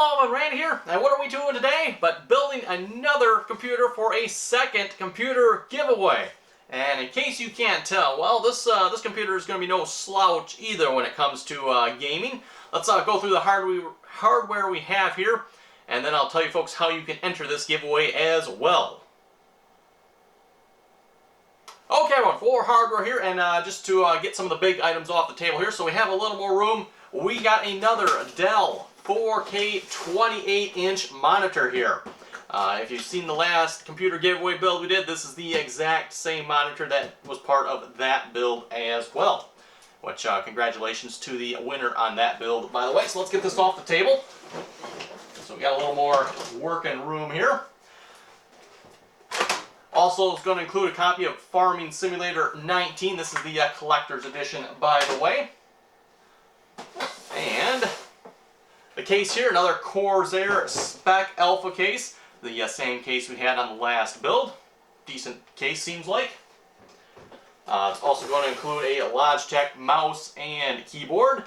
Hello, I'm Randy here, and what are we doing today but building another computer for a second computer giveaway. And in case you can't tell, well, this computer is going to be no slouch either when it comes to gaming. Let's go through the hardware we have here, and then I'll tell you folks how you can enter this giveaway as well. Okay, everyone, for hardware here, and just to get some of the big items off the table here, so we have a little more room. We got another Dell 4K 28-inch monitor here. If you've seen the last computer giveaway build we did, this is the exact same monitor that was part of that build as well. Which, congratulations to the winner on that build, by the way. So let's get this off the table. So we got a little more working room here. Also, it's going to include a copy of Farming Simulator 19. This is the collector's edition, by the way. And the case here, another Corsair Spec Alpha case. The same case we had on the last build. Decent case, seems like. It's also going to include a Logitech mouse and keyboard.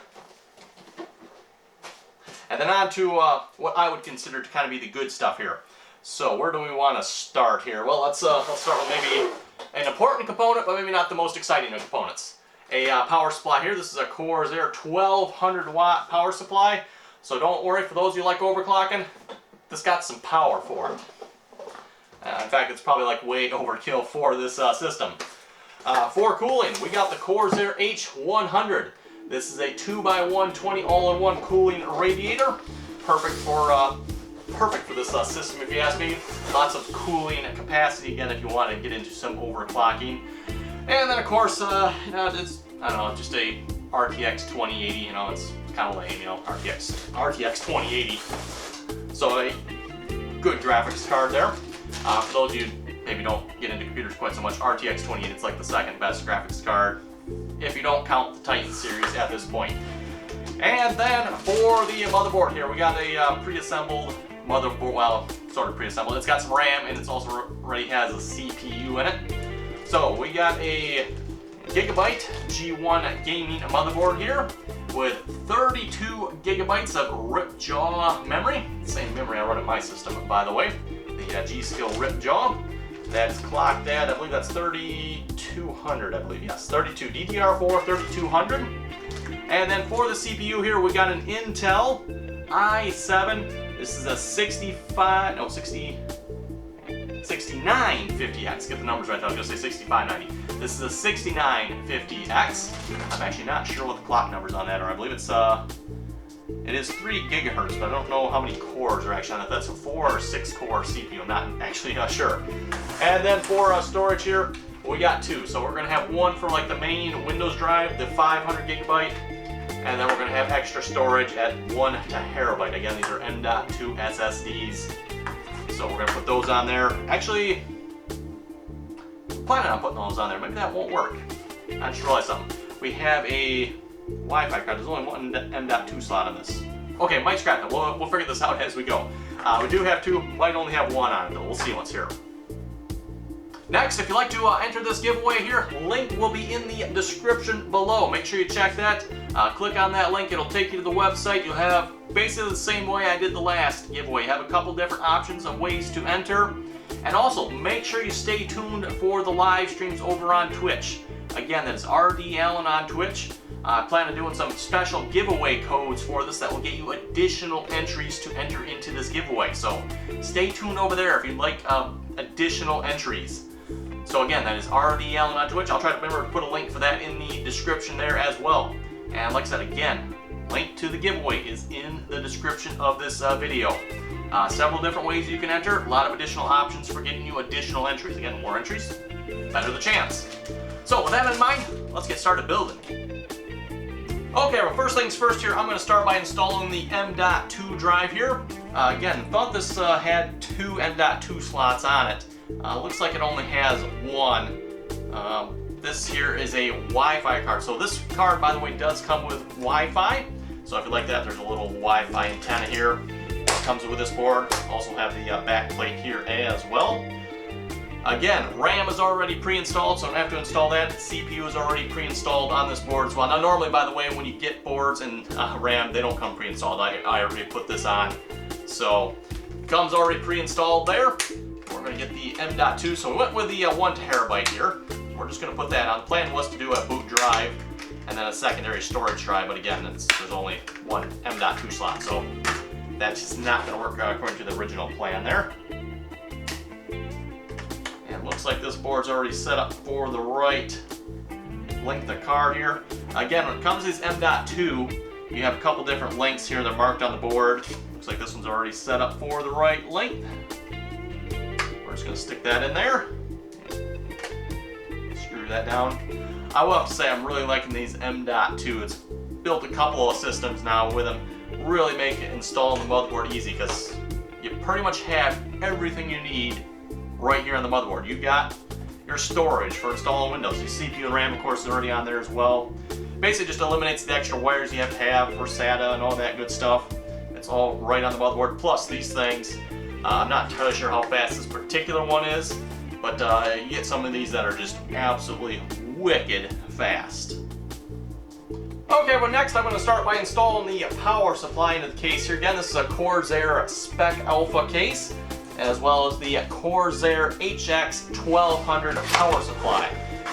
And then on to what I would consider to kind of be the good stuff here. So where do we want to start here? Well, let's start with maybe an important component, but maybe not the most exciting of components. A power supply here. This is a Corsair 1200 watt power supply. So don't worry, for those of you who like overclocking, this got some power for it. In fact, it's probably like way overkill for this system. For cooling, we got the Corsair H100. This is a 2x120 all-in-one cooling radiator. Perfect for this system, if you ask me. Lots of cooling capacity, again, if you want to get into some overclocking. And then, of course, it's, I don't know, just a RTX 2080, you know, it's kind of lame, you know, RTX 2080. So a good graphics card there. For those of you who maybe don't get into computers quite so much, RTX 2080, it's like the second best graphics card, if you don't count the Titan series at this point. And then for the motherboard here, we got a pre-assembled motherboard, well, sort of pre-assembled. It's got some RAM, and it's also already has a CPU in it. So we got a Gigabyte G1 gaming motherboard here with 32 gigabytes of rip-jaw memory. Same memory I run in my system, by the way. The G-Skill rip-jaw. That is clocked at, I believe that's 3200, I believe. Yes, 32. DDR4 3200. And then for the CPU here, we got an Intel i7. This is a 6950X. Get the numbers right, I was going to say 6590. This is a 6950X. I'm actually not sure what the clock numbers on that are. I believe it is 3 gigahertz, but I don't know how many cores are actually on it. That's a 4 or 6 core CPU. I'm not actually sure. And then for storage here, we got 2. So we're going to have one for like the main Windows drive, the 500 gigabyte. And then we're going to have extra storage at 1 terabyte. Again, these are M.2 SSDs. So we're going to put those on there. Actually, planning on putting those on there. Maybe that won't work. I just realized something. We have a Wi-Fi card. There's only one M.2 slot on this. Okay, might scrap that. We'll figure this out as we go. We do have 2. Might only have 1 on it, though. We'll see what's here. Next, if you'd like to enter this giveaway here, link will be in the description below. Make sure you check that. Click on that link. It'll take you to the website. You'll have basically the same way I did the last giveaway. You have a couple different options of ways to enter. And also, make sure you stay tuned for the live streams over on Twitch. Again, that is RD Allen on Twitch. I plan on doing some special giveaway codes for this that will get you additional entries to enter into this giveaway. So stay tuned over there if you'd like additional entries. So again, that is RD Allen on Twitch. I'll try to remember to put a link for that in the description there as well. And like I said, again, link to the giveaway is in the description of this video. Several different ways you can enter. A lot of additional options for getting you additional entries. Again, more entries, better the chance. So with that in mind, let's get started building. Okay, well, first things first here, I'm going to start by installing the M.2 drive here. Again, thought this had 2 M.2 slots on it. Looks like it only has 1. This here is a Wi-Fi card. So this card, by the way, does come with Wi-Fi. So if you like that, there's a little Wi-Fi antenna here. It comes with this board. Also have the back plate here as well. Again, RAM is already pre-installed, so I don't have to install that. CPU is already pre-installed on this board as well. Now normally, by the way, when you get boards and RAM, they don't come pre-installed. I already put this on. So, it comes already pre-installed there. We're going to get the M.2, so we went with the 1 terabyte here. We're just going to put that on. The plan was to do a boot drive and then a secondary storage drive, but again, there's only one M.2 slot, so that's just not going to work according to the original plan there. And it looks like this board's already set up for the right length of card here. Again, when it comes to these M.2, you have a couple different lengths here that are marked on the board. Looks like this one's already set up for the right length. We're just going to stick that in there. Screw that down. I will have to say I'm really liking these M.2. It's built a couple of systems now with them. Really make it installing the motherboard easy because you pretty much have everything you need right here on the motherboard. You've got your storage for installing Windows. Your CPU and RAM, of course, is already on there as well. Basically just eliminates the extra wires you have to have for SATA and all that good stuff. It's all right on the motherboard. Plus these things, I'm not entirely sure how fast this particular one is, but you get some of these that are just absolutely wicked fast. Okay, well next I'm going to start by installing the power supply into the case here. Again, this is a Corsair Spec Alpha case, as well as the Corsair HX 1200 power supply.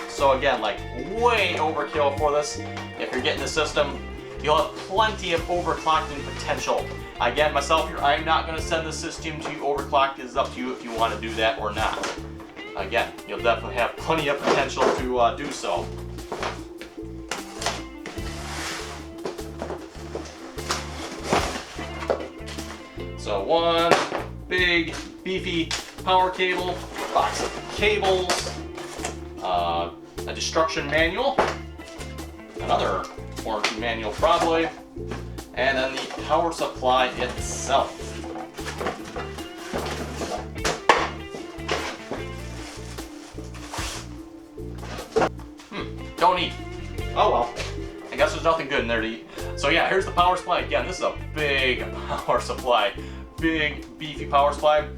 So again, like way overkill for this. If you're getting the system, you'll have plenty of overclocking potential. Again, myself here, I'm not going to send the system to you overclocked. It's up to you if you want to do that or not. Again, you'll definitely have plenty of potential to do so. So one big beefy power cable, box of cables, a destruction manual, another warranty manual probably, and then the power supply itself. Don't eat. Oh well. I guess there's nothing good in there to eat. So yeah, here's the power supply. Again, this is a big power supply. Big, beefy power supply.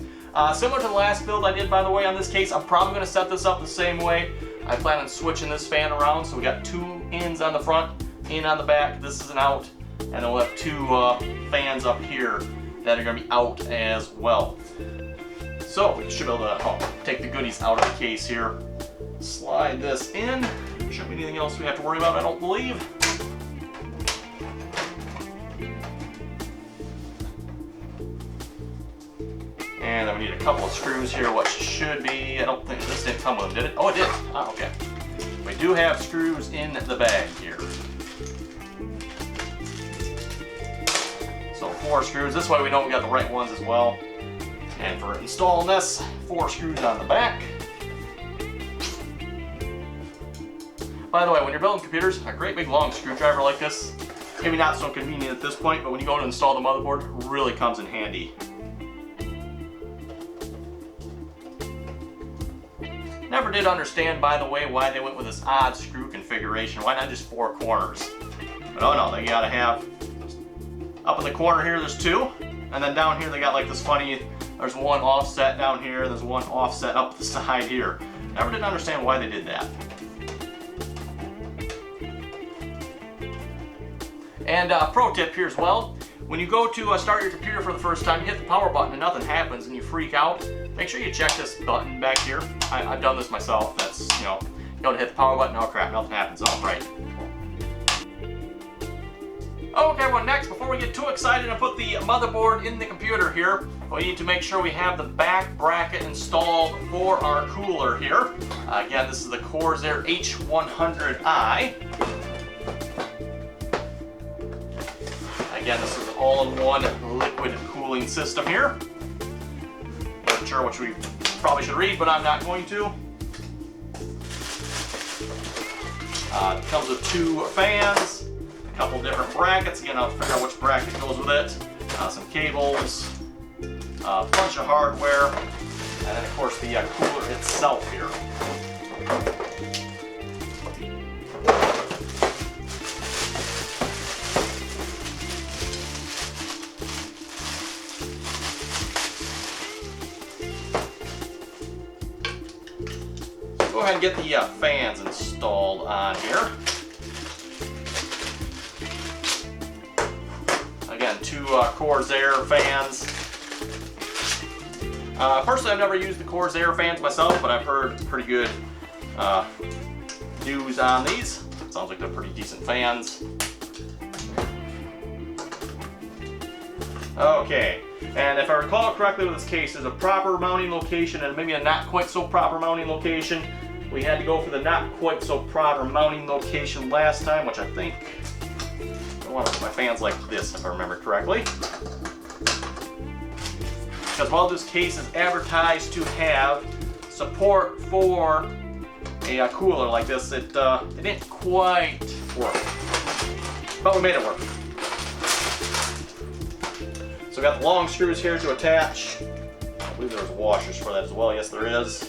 Similar to the last build I did, by the way, on this case, I'm probably going to set this up the same way. I plan on switching this fan around, so we got 2 ins on the front, in on the back. This is an out, and then we'll have 2 fans up here that are going to be out as well. So we should be able to take the goodies out of the case here. Slide this in. Shouldn't be anything else we have to worry about, I don't believe. And then we need a couple of screws here, what should be, I don't think, this didn't come with them, did it? Oh, it did. Ah, okay. We do have screws in the bag here. So 4 screws, this way we know we got the right ones as well. And for installing this, 4 screws on the back. By the way, when you're building computers, a great big long screwdriver like this, maybe not so convenient at this point, but when you go to install the motherboard, really comes in handy. Never did understand, by the way, why they went with this odd screw configuration. Why not just 4 corners? But oh no, they gotta have, up in the corner here there's 2, and then down here they got like this funny, there's 1 offset down here, there's 1 offset up the side here. Never did understand why they did that. And pro tip here as well, when you go to start your computer for the first time, you hit the power button and nothing happens and you freak out, make sure you check this button back here. I've done this myself. That's, you don't hit the power button, oh crap, nothing happens. Oh, right. Okay, well next, before we get too excited and put the motherboard in the computer here, we need to make sure we have the back bracket installed for our cooler here. Again, this is the Corsair H100i. Again, this is all-in-one liquid cooling system here. Not sure which we probably should read, but I'm not going to. It comes with 2 fans, a couple different brackets. Again, I'll figure out which bracket goes with it. Some cables, a bunch of hardware, and then of course the cooler itself here. go ahead and get the fans installed on here. Again, 2 Corsair fans. Personally, I've never used the Corsair fans myself, but I've heard pretty good news on these. Sounds like they're pretty decent fans. Okay, and if I recall correctly with this case, there's a proper mounting location and maybe a not quite so proper mounting location. We had to go for the not quite so proper mounting location last time, which I think I want to put my fans like this, if I remember correctly. Because while this case is advertised to have support for a cooler like this, it didn't quite work. But we made it work. So we got the long screws here to attach. I believe there's washers for that as well. Yes, there is.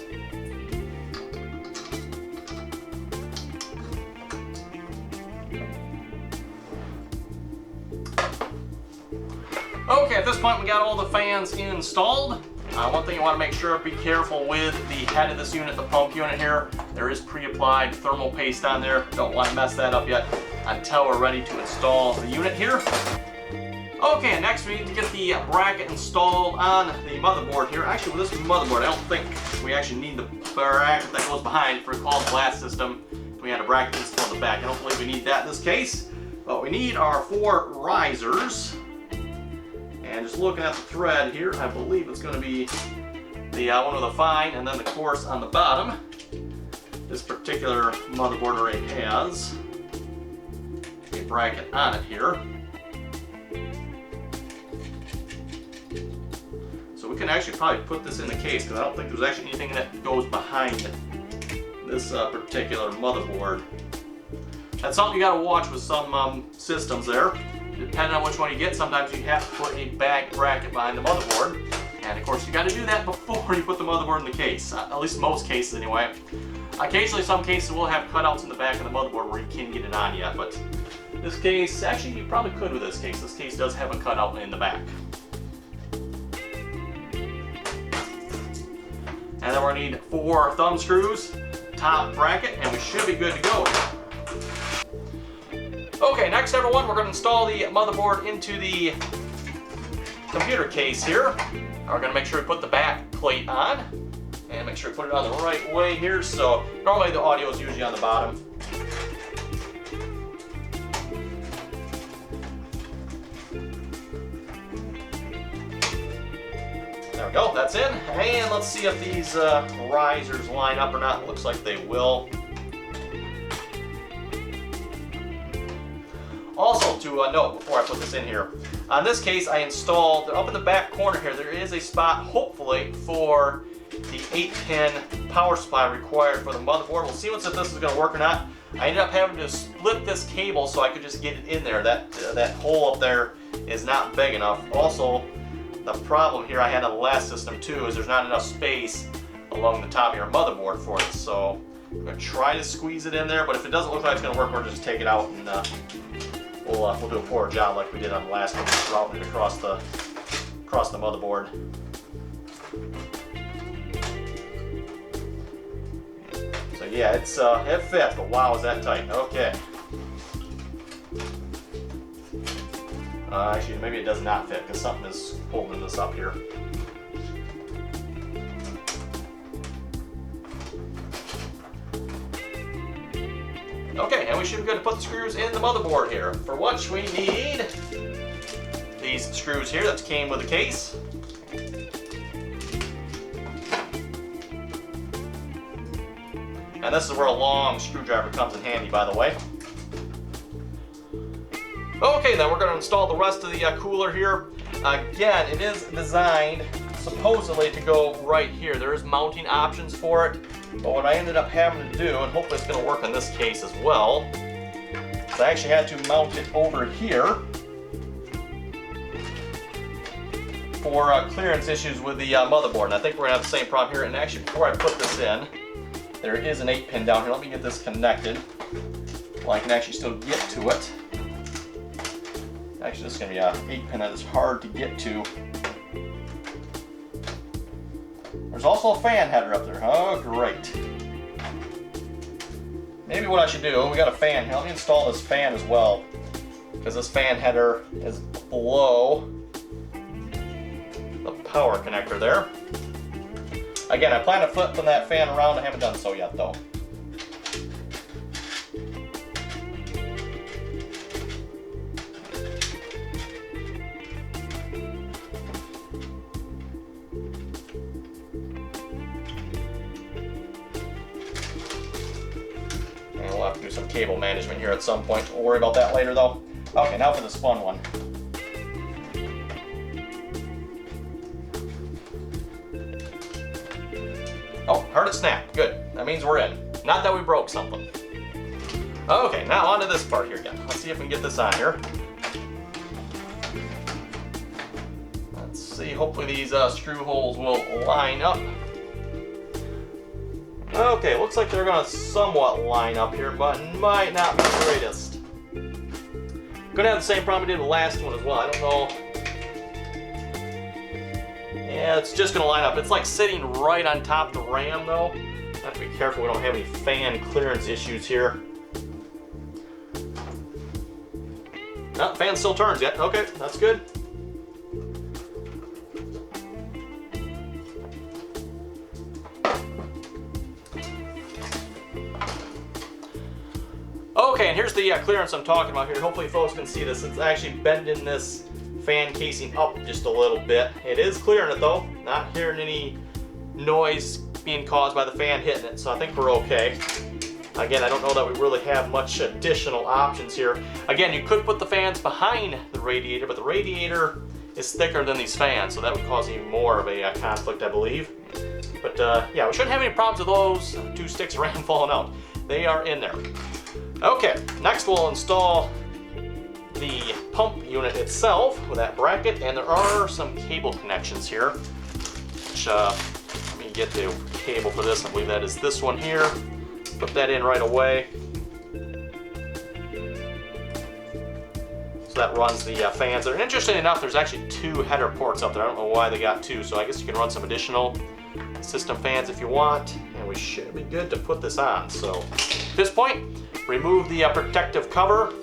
Okay, at this point we got all the fans installed. One thing you want to make sure, be careful with the head of this unit, the pump unit here. There is pre-applied thermal paste on there. Don't want to mess that up yet until we're ready to install the unit here. Okay, next we need to get the bracket installed on the motherboard here. Actually, with this motherboard, I don't think we actually need the bracket that goes behind. If you recall the last system, we had a bracket installed in the back. I don't believe we need that in this case. What we need are 4 risers. And just looking at the thread here, I believe it's going to be the one with a fine and then the coarse on the bottom. This particular motherboard array has a bracket on it here. So we can actually probably put this in the case because I don't think there's actually anything that goes behind this particular motherboard. That's something you got to watch with some systems there. Depending on which one you get, sometimes you have to put a back bracket behind the motherboard. And of course you got to do that before you put the motherboard in the case, at least most cases anyway. Occasionally some cases will have cutouts in the back of the motherboard where you can't get it on yet, but this case, actually you probably could with this case. This case does have a cutout in the back. And then we're going to need 4 thumb screws, top bracket, and we should be good to go. Okay, next everyone, we're going to install the motherboard into the computer case here. We're going to make sure we put the back plate on and make sure we put it on the right way here. So normally the audio is usually on the bottom. There we go, that's in. And let's see if these risers line up or not. It looks like they will. Also to note before I put this in here, on this case I installed, up in the back corner here, there is a spot hopefully for the 8-pin power supply required for the motherboard. We'll see if this is going to work or not. I ended up having to split this cable so I could just get it in there. That hole up there is not big enough. Also, the problem here I had on the last system too is there's not enough space along the top of your motherboard for it. So I'm going to try to squeeze it in there, but if it doesn't look like it's going to work, we'll just take it out and we'll do a poor job like we did on the last one, just routing it across the motherboard. So yeah, it fits, but wow, is that tight. Okay. Actually, maybe it does not fit because something is holding this up here. Okay, and we should be good to put the screws in the motherboard here, for which we need these screws here that came with the case. And this is where a long screwdriver comes in handy, by the way. Okay, then we're going to install the rest of the cooler here. Again, it is designed supposedly to go right here. There is mounting options for it. But what I ended up having to do, and hopefully it's going to work in this case as well, is I actually had to mount it over here for clearance issues with the motherboard. And I think we're going to have the same problem here. And actually, before I put this in, there is an 8-pin down here. Let me get this connected well I can actually still get to it. Actually, this is going to be an 8-pin that is hard to get to. There's also a fan header up there. Oh, great. maybe what I should do, we got a fan here. Let me install this fan as well, because this fan header is below the power connector there. Again, I plan to flip that fan around. I haven't done so yet though. And we'll have to do some cable management here at some point. We'll worry about that later though. Okay, now for this fun one. Oh, heard it snap. Good. That means we're in. Not that we broke something. Okay, now on to this part here again. Let's see if we can get this on here. Let's see. Hopefully these screw holes will line up. Okay, looks like they're going to somewhat line up here, but might not be the greatest. Gonna have the same problem we did with the last one as well. I don't know. Yeah, it's just gonna line up. It's like sitting right on top of the RAM though. Have to be careful we don't have any fan clearance issues here. No, fan still turns yet. Okay, that's good. Okay, and here's the clearance I'm talking about here. Hopefully folks can see this. It's actually bending this fan casing up just a little bit. It is clearing it though. Not hearing any noise being caused by the fan hitting it, so I think we're okay. Again, I don't know that we really have much additional options here. Again, you could put the fans behind the radiator, but the radiator is thicker than these fans, so that would cause even more of a conflict, I believe. But yeah, we shouldn't have any problems with those two sticks of RAM falling out. They are in there. Okay, next we'll install the pump unit itself with that bracket, and there are some cable connections here, which let me get the cable for this. I believe that is this one here. Put that in right away. So that runs the fans there. And interesting enough, there's actually two header ports up there. I don't know why they got two, so I guess you can run some additional system fans if you want, and we should be good to put this on. So at this point, remove the protective cover.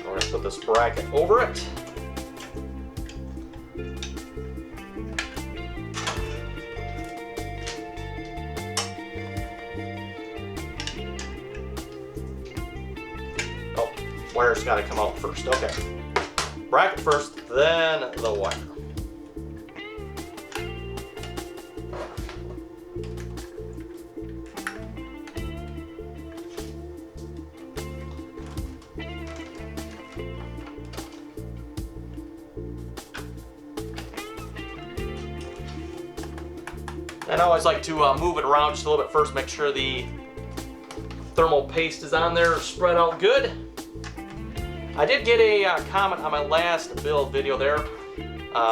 We're going to put this bracket over it. Oh, wire's got to come out first. Okay. Bracket first, then the wire. And I always like to move it around just a little bit first, make sure the thermal paste is on there, spread out good. I did get a comment on my last build video there.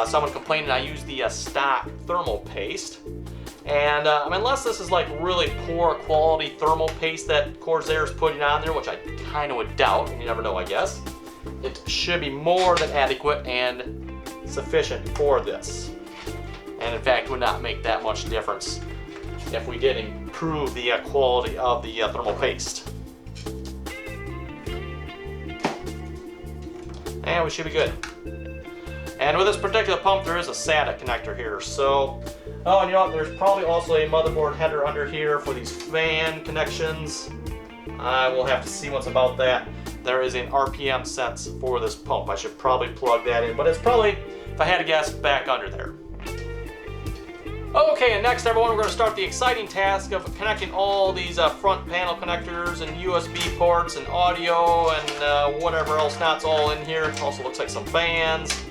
Someone complaining I used the stock thermal paste. And I mean, unless this is like really poor quality thermal paste that Corsair is putting on there, which I kind of would doubt, and you never know, I guess, it should be more than adequate and sufficient for this. And in fact, would not make that much difference if we did improve the quality of the thermal paste. And we should be good. And with this particular pump, there is a SATA connector here. So, oh, and you know what? There's probably also a motherboard header under here for these fan connections. I will have to see what's about that. There is an RPM sense for this pump. I should probably plug that in, but it's probably, if I had to guess, back under there. Okay, and next everyone, we're going to start the exciting task of connecting all these front panel connectors and USB ports and audio and whatever else not's all in here. It also looks like some fans.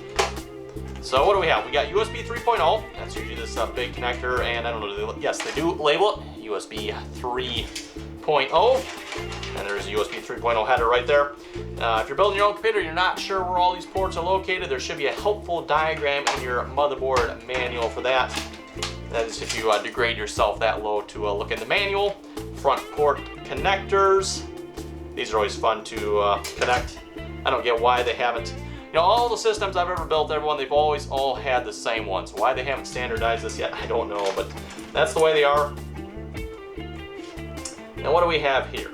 So what do we have? We got USB 3.0. That's usually this big connector, and I don't know, yes, they do label it USB 3.0. And there's a USB 3.0 header right there. If you're building your own computer, you're not sure where all these ports are located, there should be a helpful diagram in your motherboard manual for that. That is if you degrade yourself that low to look in the manual. Front port connectors. These are always fun to connect. I don't get why they haven't. You know, all the systems I've ever built, everyone, they've always all had the same ones. Why they haven't standardized this yet, I don't know, but that's the way they are. Now what do we have here?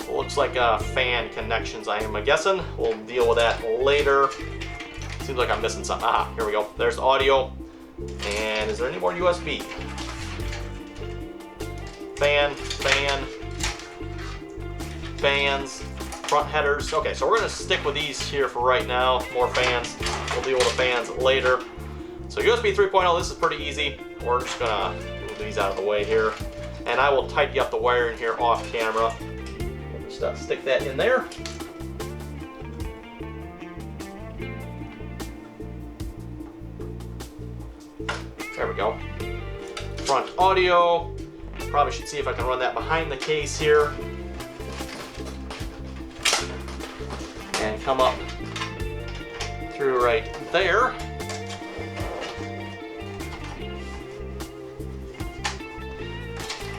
Looks like fan connections, I am guessing. We'll deal with that later. Seems like I'm missing something. Ah, here we go. There's the audio. And is there any more USB? Fans, front headers. Okay, so we're gonna stick with these here for right now. More fans. We'll deal with the fans later. So USB 3.0, this is pretty easy. We're just gonna move these out of the way here. And I will tidy up the wiring here off camera. Just stick that in there. There we go. Front audio. Probably should see if I can run that behind the case here. And come up through right there.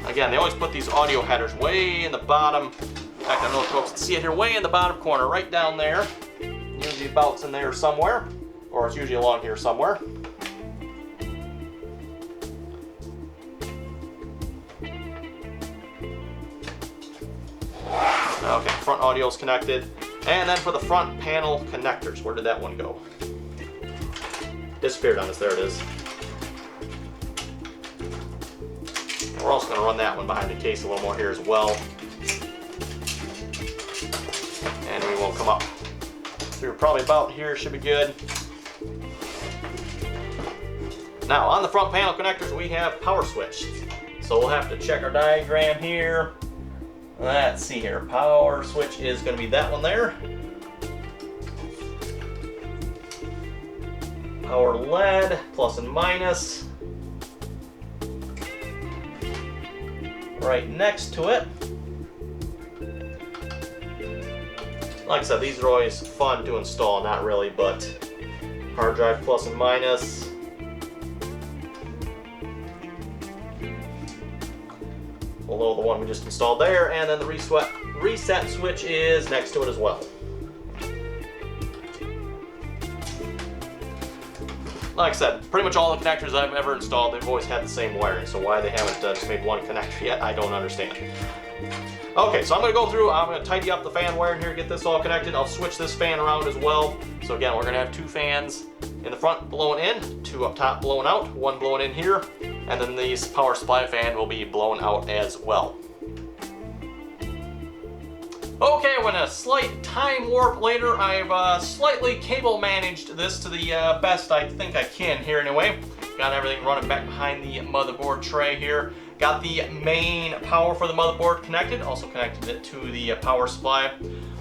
Again, they always put these audio headers way in the bottom. In fact, I don't know if folks can see it here, way in the bottom corner, right down there. Usually about in there somewhere, or it's usually along here somewhere. Okay, front audio is connected. And then for the front panel connectors, where did that one go? Disappeared on us, there it is. We're also going to run that one behind the case a little more here as well. And we will come up through probably about here, should be good. Now on the front panel connectors we have power switch. So we'll have to check our diagram here. Let's see here, power switch is going to be that one there. Power LED, plus and minus. Right next to it. Like I said, these are always fun to install, not really, but hard drive plus and minus. Below the one we just installed there, and then the reset switch is next to it as well. Like I said, pretty much all the connectors I've ever installed, they've always had the same wiring, so why they haven't just made one connector yet, I don't understand. Okay, so I'm going to go through, I'm going to tidy up the fan wiring here, get this all connected. I'll switch this fan around as well. So again, we're going to have two fans in the front blowing in, two up top blowing out, one blowing in here, and then this power supply fan will be blown out as well. Okay, when a slight time warp later, I've slightly cable managed this to the best I think I can here anyway. Got everything running back behind the motherboard tray here. Got the main power for the motherboard connected, also connected it to the power supply.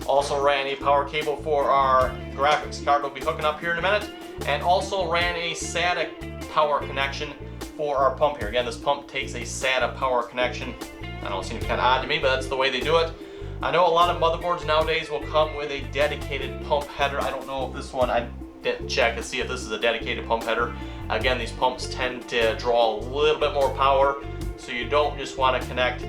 Also ran a power cable for our graphics card we'll be hooking up here in a minute. And also ran a SATA power connection for our pump here. Again, this pump takes a SATA power connection. I know it seems kind of odd to me, but that's the way they do it. I know a lot of motherboards nowadays will come with a dedicated pump header. I don't know if this one, I didn't check to see if this is a dedicated pump header. Again, these pumps tend to draw a little bit more power, so you don't just want to connect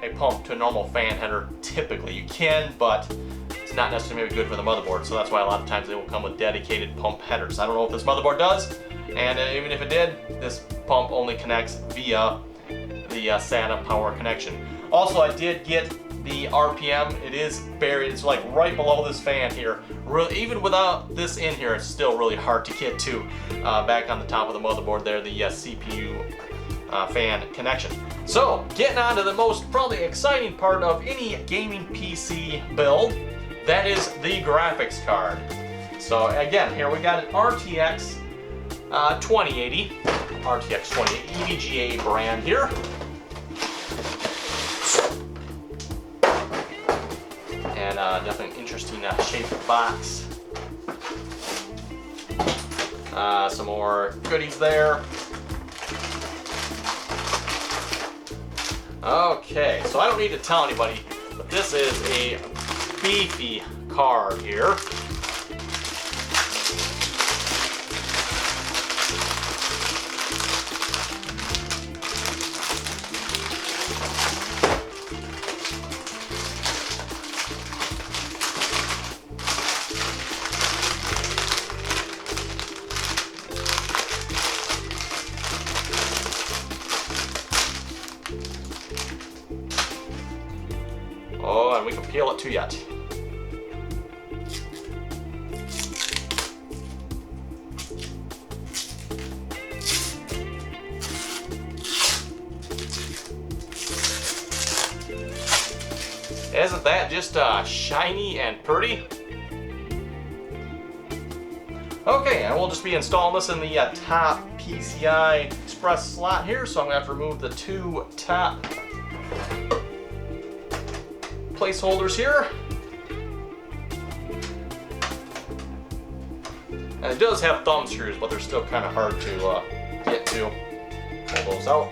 a pump to a normal fan header. Typically you can, but it's not necessarily good for the motherboard, so that's why a lot of times they will come with dedicated pump headers. I don't know if this motherboard does, and even if it did, this pump only connects via the SATA power connection. Also, I did get the RPM. It is buried, it's like right below this fan here. Really, even without this in here, it's still really hard to get to. Back on the top of the motherboard there, the CPU fan connection. So, getting on to the most probably exciting part of any gaming PC build, that is the graphics card. So again, here we got an RTX 2080, RTX 2080 EVGA brand here. And definitely an interesting shaped box. Some more goodies there. Okay, so I don't need to tell anybody, but this is a beefy card here. to yet. Isn't that just shiny and pretty? Okay, and we'll just be installing this in the top PCI Express slot here, so I'm going to have to remove the 2 top placeholders here. And it does have thumb screws, but they're still kind of hard to get to. Pull those out.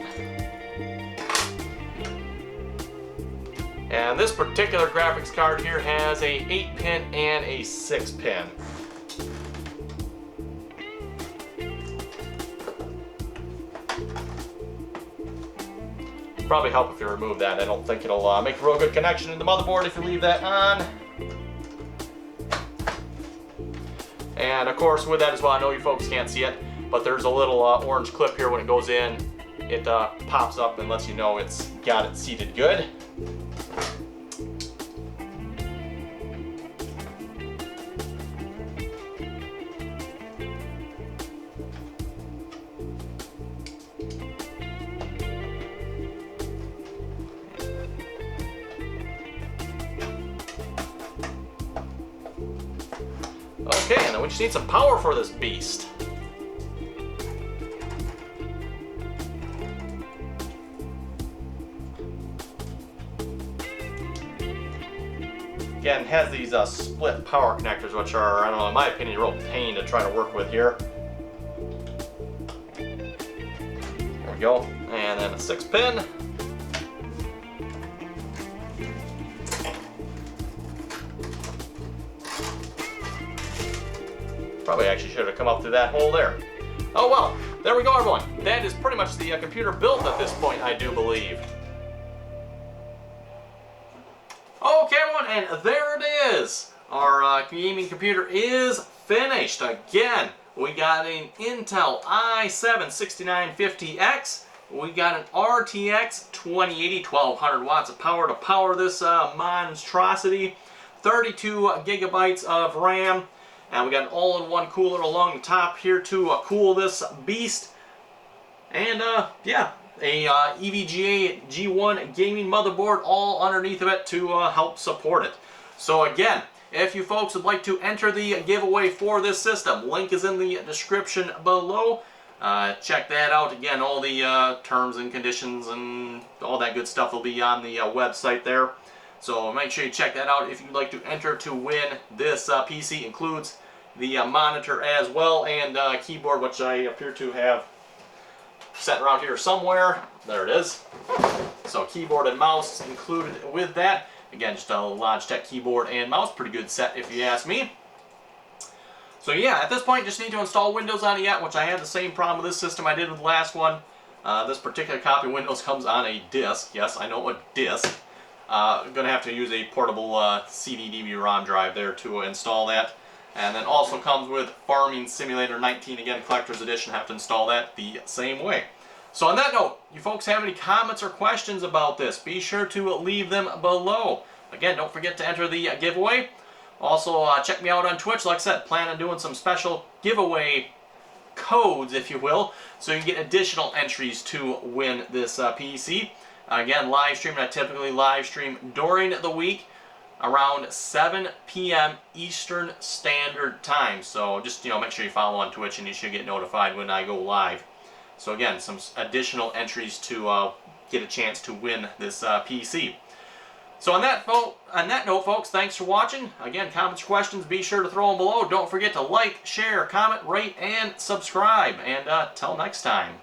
And this particular graphics card here has a 8-pin and a 6-pin. Probably help if you remove that. I don't think it'll make a real good connection in the motherboard if you leave that on. And of course with that as well, I know you folks can't see it, but there's a little orange clip here. When it goes in, it pops up and lets you know it's got it seated good. Okay, and then we just need some power for this beast. Again, it has these split power connectors, which are, I don't know, in my opinion, a real pain to try to work with here. There we go. And then a 6-pin. Probably actually should have come up through that hole there. Oh well, there we go everyone. That is pretty much the computer built at this point, I do believe. Okay everyone, and there it is. Our gaming computer is finished. Again, we got an Intel i7-6950X. We got an RTX 2080, 1200 watts of power to power this monstrosity. 32 gigabytes of RAM. And we got an all-in-one cooler along the top here to cool this beast. And yeah, a Evga G1 gaming motherboard all underneath of it to help support it. So again, if you folks would like to enter the giveaway for this system, link is in the description below. Check that out. Again, all the terms and conditions and all that good stuff will be on the website there. So make sure you check that out if you'd like to enter to win this PC. Includes the monitor as well and keyboard, which I appear to have set around here somewhere. There it is. So keyboard and mouse included with that. Again, just a Logitech keyboard and mouse. Pretty good set if you ask me. So yeah, at this point just need to install Windows on it yet, which I had the same problem with this system I did with the last one. This particular copy of Windows comes on a disk. Yes, I know a disk. I'm going to have to use a portable CD-DVD-ROM drive there to install that. And then also comes with Farming Simulator 19, again, Collector's Edition. Have to install that the same way. So on that note, you folks have any comments or questions about this, be sure to leave them below. Again, don't forget to enter the giveaway. Also, check me out on Twitch. Like I said, plan on doing some special giveaway codes, if you will, so you can get additional entries to win this PC. Again, live streaming. I typically live stream during the week around 7 p.m. Eastern Standard Time. So just, make sure you follow on Twitch and you should get notified when I go live. So again, some additional entries to get a chance to win this PC. So on that note, folks, thanks for watching. Again, comments or questions, be sure to throw them below. Don't forget to like, share, comment, rate, and subscribe. And till next time.